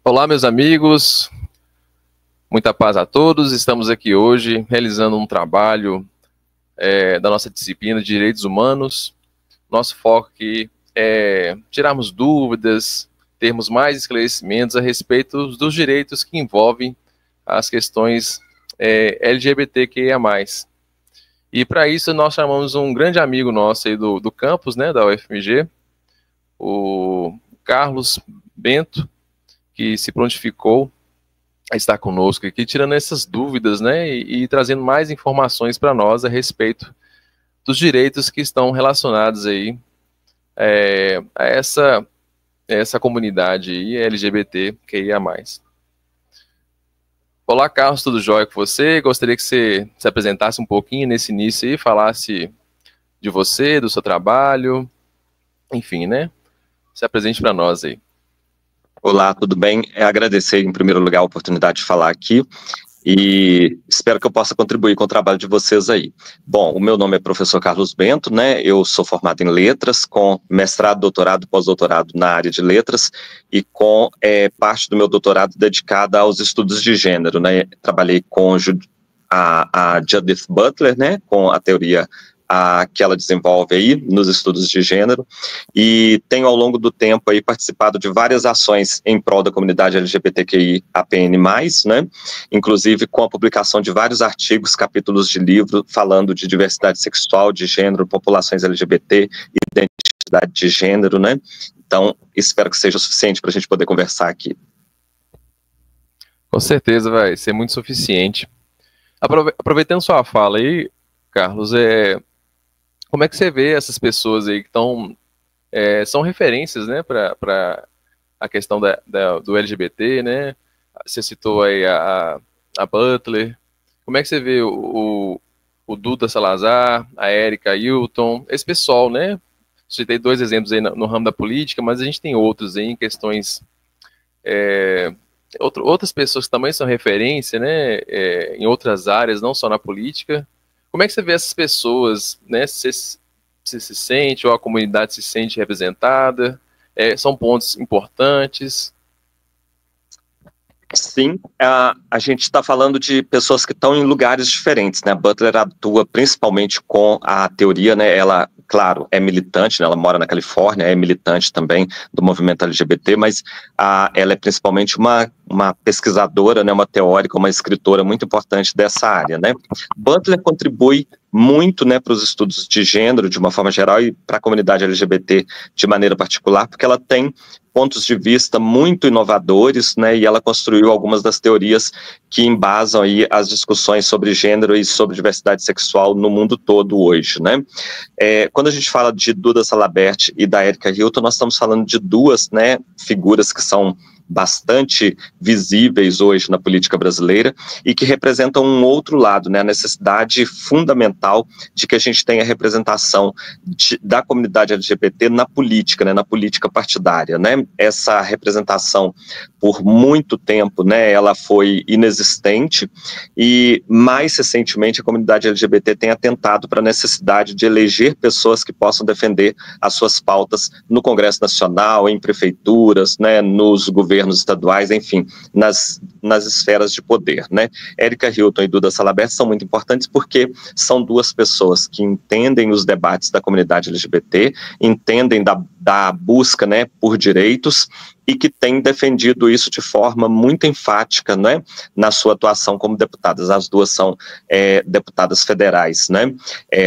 Olá, meus amigos, muita paz a todos. Estamos aqui hoje realizando um trabalho da nossa disciplina de Direitos Humanos. Nosso foco aqui é tirarmos dúvidas, termos mais esclarecimentos a respeito dos direitos que envolvem as questões LGBTQIA+. E para isso nós chamamos um grande amigo nosso aí do campus, né, da UFMG, o Carlos Bento, que se prontificou a estar conosco aqui, tirando essas dúvidas, né, e trazendo mais informações para nós a respeito dos direitos que estão relacionados aí a essa comunidade aí, LGBTQIA+. Olá, Carlos, tudo jóia com você? Gostaria que você se apresentasse um pouquinho nesse início aí, falasse de você, do seu trabalho, enfim, né? Se apresente para nós aí. Olá, tudo bem? Agradecer, em primeiro lugar, a oportunidade de falar aqui e espero que eu possa contribuir com o trabalho de vocês aí. Bom, o meu nome é professor Carlos Bento, né? Eu sou formado em letras, com mestrado, doutorado, pós-doutorado na área de letras e com parte do meu doutorado dedicada aos estudos de gênero, né? Trabalhei com a Judith Butler, né? Com a teoria que ela desenvolve aí nos estudos de gênero, e tenho ao longo do tempo aí participado de várias ações em prol da comunidade LGBTQI-APN+, né, inclusive com a publicação de vários artigos, capítulos de livro, falando de diversidade sexual, de gênero, populações LGBT, identidade de gênero, né, então espero que seja o suficiente para a gente poder conversar aqui. Com certeza vai ser muito suficiente. Aproveitando sua fala aí, Carlos, como é que você vê essas pessoas aí que são referências, né, para a questão do LGBT, né? Você citou aí a Butler. Como é que você vê o Duda Salazar, a Érica Hilton, esse pessoal, né? Citei dois exemplos aí no ramo da política, mas a gente tem outros aí em questões... outras pessoas que também são referência, né, em outras áreas, não só na política. Como é que você vê essas pessoas, né? Você se sente, ou a comunidade se sente representada? São pontos importantes? Sim, a gente está falando de pessoas que estão em lugares diferentes, né? A Butler atua principalmente com a teoria, né? Ela, claro, é militante, né? Ela mora na Califórnia, é militante também do movimento LGBT, mas ela é principalmente uma pesquisadora, né? Uma teórica, uma escritora muito importante dessa área, né? Butler contribui muito, né, para os estudos de gênero de uma forma geral e para a comunidade LGBT de maneira particular, porque ela tem pontos de vista muito inovadores, né, e ela construiu algumas das teorias que embasam aí as discussões sobre gênero e sobre diversidade sexual no mundo todo hoje, né. Quando a gente fala de Duda Salabert e da Érica Hilton, nós estamos falando de duas, né, figuras que são bastante visíveis hoje na política brasileira e que representam um outro lado, né, a necessidade fundamental de que a gente tenha representação da comunidade LGBT na política, né, na política partidária, né, essa representação por muito tempo, né, ela foi inexistente e mais recentemente a comunidade LGBT tem atentado para a necessidade de eleger pessoas que possam defender as suas pautas no Congresso Nacional, em prefeituras, né, nos governos estaduais, enfim, nas esferas de poder, né. Érica Hilton e Duda Salabert são muito importantes porque são duas pessoas que entendem os debates da comunidade LGBT, entendem da busca, né, por direitos e que têm defendido isso de forma muito enfática, né, na sua atuação como deputadas. As duas são deputadas federais, né.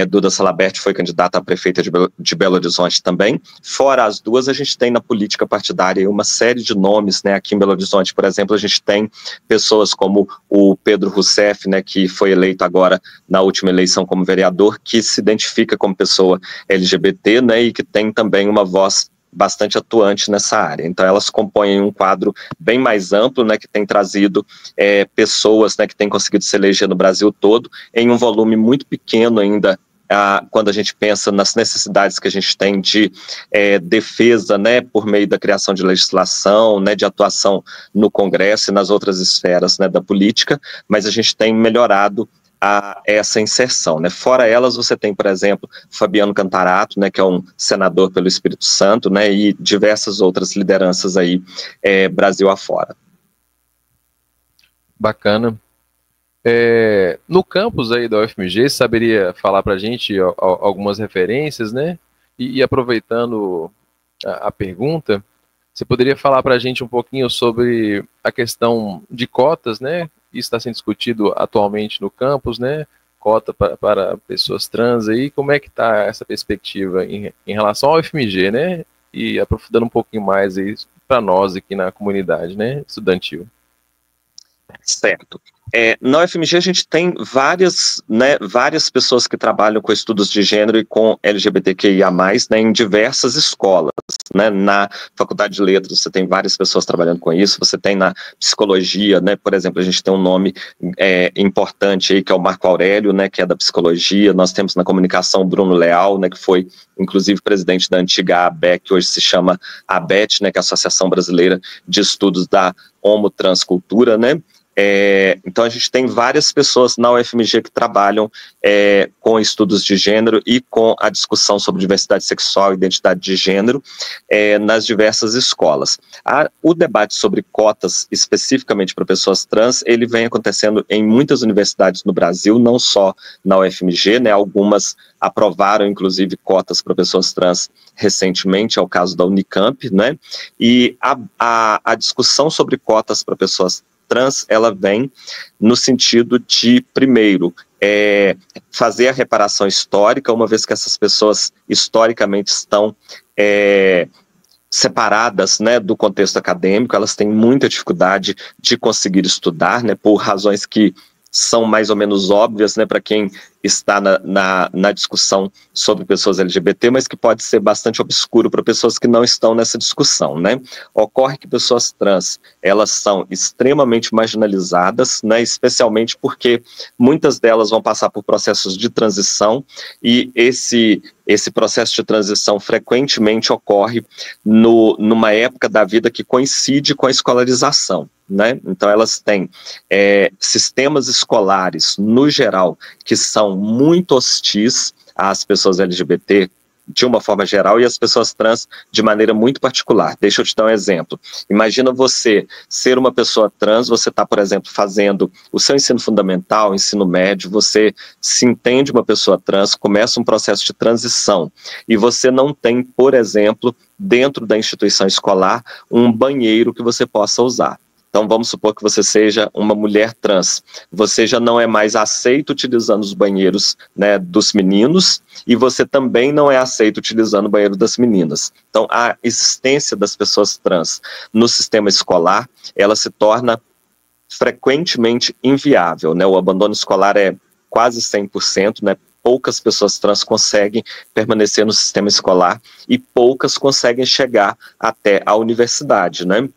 Duda Salabert foi candidata a prefeita de Belo Horizonte também. Fora as duas, a gente tem na política partidária uma série de nomes, né, aqui em Belo Horizonte, por exemplo, a gente tem pessoas como o Pedro Rousseff, né, que foi eleito agora na última eleição como vereador, que se identifica como pessoa LGBT, né, e que tem também uma voz bastante atuante nessa área. Então elas compõem um quadro bem mais amplo, né, que tem trazido pessoas, né, que têm conseguido se eleger no Brasil todo, em um volume muito pequeno ainda, quando a gente pensa nas necessidades que a gente tem de defesa, né, por meio da criação de legislação, né, de atuação no Congresso e nas outras esferas, né, da política, mas a gente tem melhorado essa inserção, né? Fora elas, você tem, por exemplo, Fabiano Cantarato, né, que é um senador pelo Espírito Santo, né, e diversas outras lideranças aí, Brasil afora. Bacana. No campus aí da UFMG, você saberia falar para a gente algumas referências, né? E aproveitando a pergunta, você poderia falar para a gente um pouquinho sobre a questão de cotas, né? Isso está sendo discutido atualmente no campus, né? Cota para pessoas trans aí, como é que está essa perspectiva em relação ao UFMG, né? E aprofundando um pouquinho mais aí para nós aqui na comunidade, né? Estudantil. Certo. Na UFMG a gente tem várias pessoas que trabalham com estudos de gênero e com LGBTQIA+, né, em diversas escolas, né. Na Faculdade de Letras você tem várias pessoas trabalhando com isso, você tem na psicologia, né, por exemplo, a gente tem um nome importante aí que é o Marco Aurélio, né, que é da psicologia. Nós temos na comunicação Bruno Leal, né, que foi inclusive presidente da antiga ABEC, que hoje se chama ABET, né, que é a Associação Brasileira de Estudos da Homotranscultura, né. Então a gente tem várias pessoas na UFMG que trabalham com estudos de gênero e com a discussão sobre diversidade sexual e identidade de gênero nas diversas escolas. O debate sobre cotas especificamente para pessoas trans, ele vem acontecendo em muitas universidades no Brasil, não só na UFMG, né, algumas aprovaram inclusive cotas para pessoas trans recentemente, é o caso da Unicamp, né, e a discussão sobre cotas para pessoas trans, ela vem no sentido de, primeiro, fazer a reparação histórica, uma vez que essas pessoas historicamente estão separadas, né, do contexto acadêmico, elas têm muita dificuldade de conseguir estudar, né, por razões que são mais ou menos óbvias, né, para quem está na discussão sobre pessoas LGBT, mas que pode ser bastante obscuro para pessoas que não estão nessa discussão, né. Ocorre que pessoas trans, elas são extremamente marginalizadas, né, especialmente porque muitas delas vão passar por processos de transição, e esse processo de transição frequentemente ocorre numa época da vida que coincide com a escolarização, né. Então elas têm sistemas escolares, no geral, que são muito hostis às pessoas LGBT de uma forma geral e às pessoas trans de maneira muito particular. Deixa eu te dar um exemplo. Imagina você ser uma pessoa trans, você está, por exemplo, fazendo o seu ensino fundamental, ensino médio, você se entende uma pessoa trans, começa um processo de transição e você não tem, por exemplo, dentro da instituição escolar, um banheiro que você possa usar. Então vamos supor que você seja uma mulher trans, você já não é mais aceito utilizando os banheiros, né, dos meninos, e você também não é aceito utilizando o banheiro das meninas. Então a existência das pessoas trans no sistema escolar, ela se torna frequentemente inviável, né? O abandono escolar é quase 100%, né? Poucas pessoas trans conseguem permanecer no sistema escolar e poucas conseguem chegar até a universidade, né?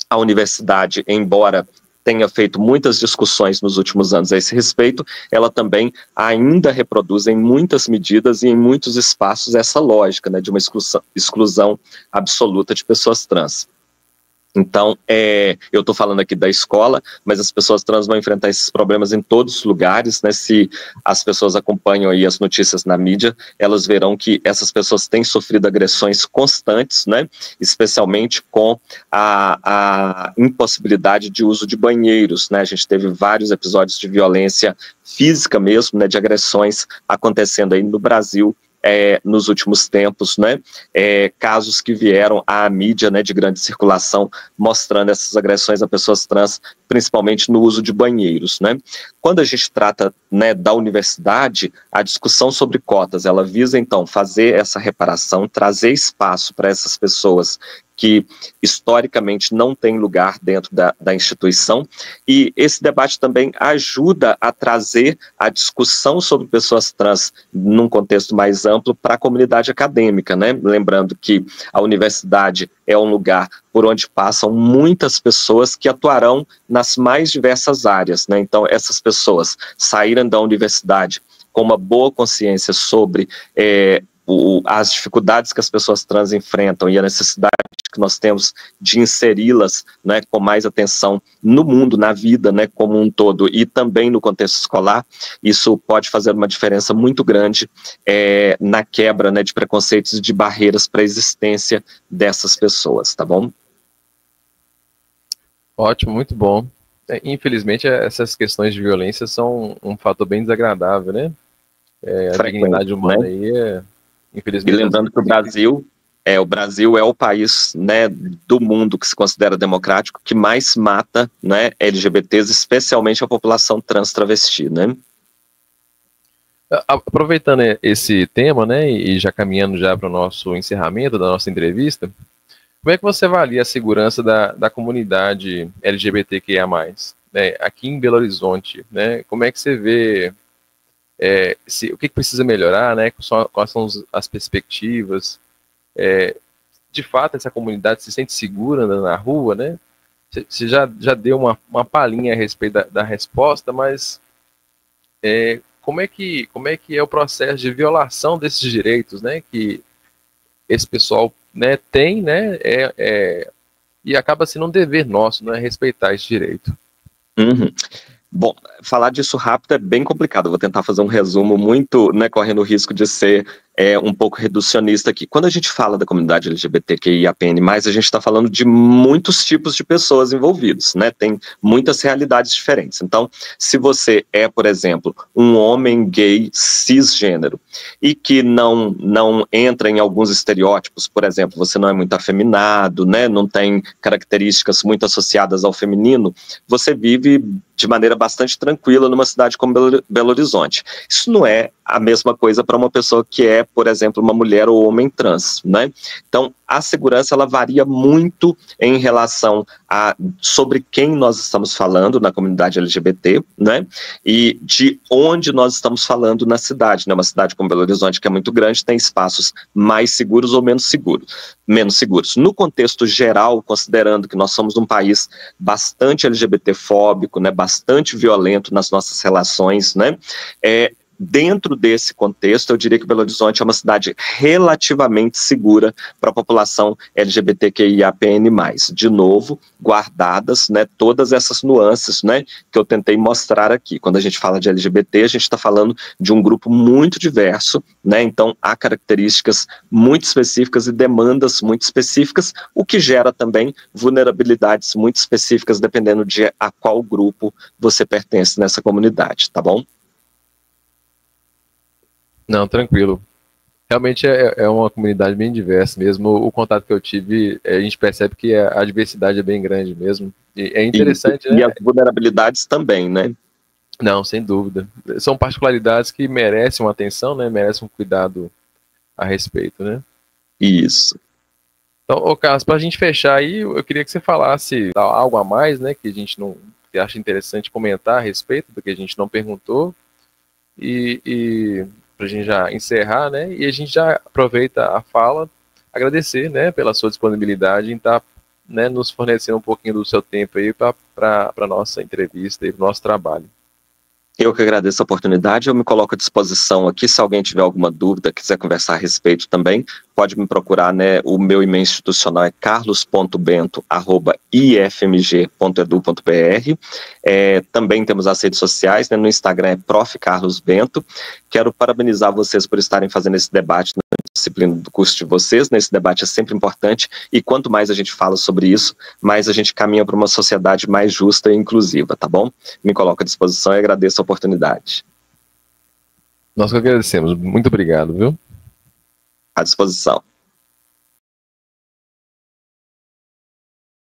A universidade, embora tenha feito muitas discussões nos últimos anos a esse respeito, ela também ainda reproduz em muitas medidas e em muitos espaços essa lógica, né, de uma exclusão absoluta de pessoas trans. Então, eu estou falando aqui da escola, mas as pessoas trans vão enfrentar esses problemas em todos os lugares, né? Se as pessoas acompanham aí as notícias na mídia, elas verão que essas pessoas têm sofrido agressões constantes, né? Especialmente com a impossibilidade de uso de banheiros, né? A gente teve vários episódios de violência física mesmo, né? De agressões acontecendo aí no Brasil, nos últimos tempos, né, casos que vieram à mídia, né, de grande circulação, mostrando essas agressões a pessoas trans, principalmente no uso de banheiros, né. Quando a gente trata, né, da universidade, a discussão sobre cotas, ela visa, então, fazer essa reparação, trazer espaço para essas pessoas que historicamente não tem lugar dentro da instituição, e esse debate também ajuda a trazer a discussão sobre pessoas trans num contexto mais amplo para a comunidade acadêmica, né? Lembrando que a universidade é um lugar por onde passam muitas pessoas que atuarão nas mais diversas áreas, né? Então essas pessoas saíram da universidade com uma boa consciência sobre as dificuldades que as pessoas trans enfrentam e a necessidade que nós temos de inseri-las, né, com mais atenção no mundo, na vida, né, como um todo, e também no contexto escolar. Isso pode fazer uma diferença muito grande na quebra, né, de preconceitos e de barreiras para a existência dessas pessoas, tá bom? Ótimo, muito bom. Infelizmente, essas questões de violência são um fator bem desagradável, né? A dignidade humana, né? Aí infelizmente... E lembrando que o Brasil é o país, né, do mundo que se considera democrático que mais mata, né, LGBTs, especialmente a população trans travesti, né? Aproveitando esse tema, né, e já caminhando já para o nosso encerramento da nossa entrevista, como é que você avalia a segurança da comunidade LGBTQIA+, né, aqui em Belo Horizonte, né? Como é que você vê, o que precisa melhorar, né? Quais são as perspectivas? De fato, essa comunidade se sente segura andando na rua, né? Você já deu uma palhinha a respeito da resposta, mas como é que é o processo de violação desses direitos, né? Que esse pessoal, né, tem, né? E acaba sendo um dever nosso, né? Respeitar esse direito. Uhum. Bom, falar disso rápido é bem complicado. Vou tentar fazer um resumo muito, né, correndo o risco de ser um pouco reducionista aqui. Quando a gente fala da comunidade LGBTQIAPN+, a gente está falando de muitos tipos de pessoas envolvidos, né? Tem muitas realidades diferentes. Então, se você é, por exemplo, um homem gay cisgênero e que não entra em alguns estereótipos, por exemplo, você não é muito afeminado, né? Não tem características muito associadas ao feminino, você vive de maneira bastante tranquila numa cidade como Belo Horizonte. Isso não é a mesma coisa para uma pessoa que é, por exemplo, uma mulher ou homem trans, né? Então, a segurança, ela varia muito em relação a sobre quem nós estamos falando na comunidade LGBT, né? E de onde nós estamos falando na cidade, né? Uma cidade como Belo Horizonte, que é muito grande, tem espaços mais seguros ou menos seguros. No contexto geral, considerando que nós somos um país bastante LGBT-fóbico, né? Bastante violento nas nossas relações, né? Dentro desse contexto, eu diria que Belo Horizonte é uma cidade relativamente segura para a população LGBTQIAPN+. De novo, guardadas, né, todas essas nuances, né, que eu tentei mostrar aqui. Quando a gente fala de LGBT, a gente está falando de um grupo muito diverso, né, então há características muito específicas e demandas muito específicas, o que gera também vulnerabilidades muito específicas dependendo de a qual grupo você pertence nessa comunidade, tá bom? Não, tranquilo. Realmente é uma comunidade bem diversa mesmo. O contato que eu tive, a gente percebe que a diversidade é bem grande mesmo. E é interessante, né? E as vulnerabilidades também, né? Não, sem dúvida. São particularidades que merecem uma atenção, né? Merecem um cuidado a respeito, né? Isso. Então, Carlos, para a gente fechar aí, eu queria que você falasse algo a mais, né? Que a gente não que acha interessante comentar a respeito do que a gente não perguntou. E para a gente já encerrar, né? E a gente já aproveita a fala, agradecer, né, pela sua disponibilidade em estar, né, nos fornecendo um pouquinho do seu tempo aí para a nossa entrevista e para o nosso trabalho. Eu que agradeço a oportunidade, eu me coloco à disposição aqui, se alguém tiver alguma dúvida, quiser conversar a respeito também, pode me procurar, né, o meu e-mail institucional é carlos.bento@ifmg.edu.br, também temos as redes sociais, né, no Instagram é Prof. Carlos Bento. Quero parabenizar vocês por estarem fazendo esse debate na disciplina do curso de vocês, né, esse debate é sempre importante, e quanto mais a gente fala sobre isso, mais a gente caminha para uma sociedade mais justa e inclusiva, tá bom? Me coloco à disposição e agradeço a oportunidade. Nós que agradecemos. Muito obrigado, viu? À disposição.